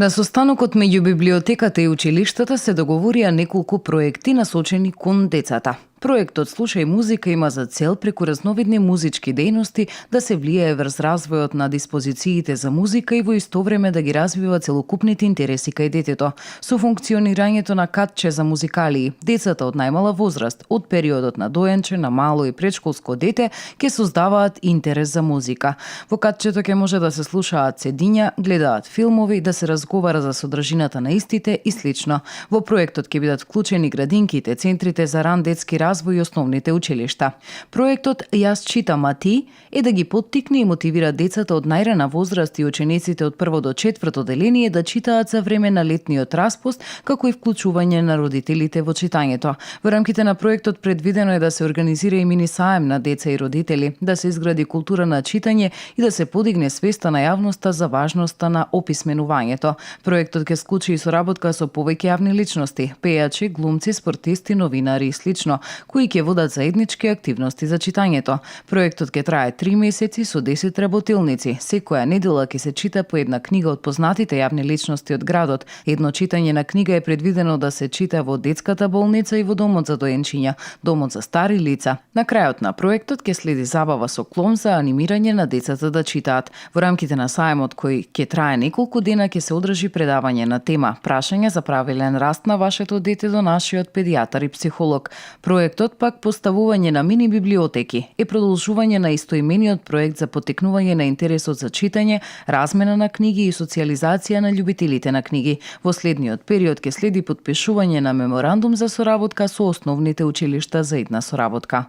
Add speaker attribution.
Speaker 1: На состанокот меѓу библиотеката и училиштата се договорија неколку проекти насочени кон децата. Проектот Слушај музика има за цел преку разновидни музички дејности да се влијае врз развојот на диспозициите за музика и во исто време да ги развива целокупните интереси кај детето. Со функционирањето на катче за музикалии, децата од најмала возраст, од периодот на доенче на мало и предшколско дете, ќе создаваат интерес за музика. Во катчето ќе може да се слушаат цедиња, гледаат филмови, да се разговара за содржината на истите и слично. Во проектот ќе бидат вклучени градинките, центрите за ран детски развој и основните училишта. Проектот Јас читам, а ти е да ги поттикне и мотивира децата од најрана возраст и учениците од 1 до 4 деление да читаат за време на летниот распуст, како и вклучување на родителите во читањето. Во рамките на проектот предвидено е да се организира и мини саем на деца и родители, да се изгради култура на читање и да се подигне свеста на јавноста за важноста на описменувањето. Проектот ќе склучи и соработка со повеќе јавни личности, пејачи, глумци, спортисти, новинари и слично, кои ќе водат заеднички активности за читањето. Проектот ќе трае 3 месеци со 10 работилници. Секоја недела ќе се чита по една книга од познатите јавни личности од градот. Едно читање на книга е предвидено да се чита во детската болница и во домот за доенчиња, домот за стари лица. На крајот на проектот ќе следи забава со клон за анимирање на децата да читаат. Во рамките на саемот кој ќе трае неколку дена ќе се одржи предавање на тема Прашање за правилен раст на вашето дете до нашиот педијатар и психолог. Проектот пак Поставување на мини библиотеки е продолжување на истоимениот проект за поттикнување на интересот за читање, размена на книги и социјализација на љубителите на книги. Во следниот период ќе следи потпишување на меморандум за соработка со основните училишта за идна соработка.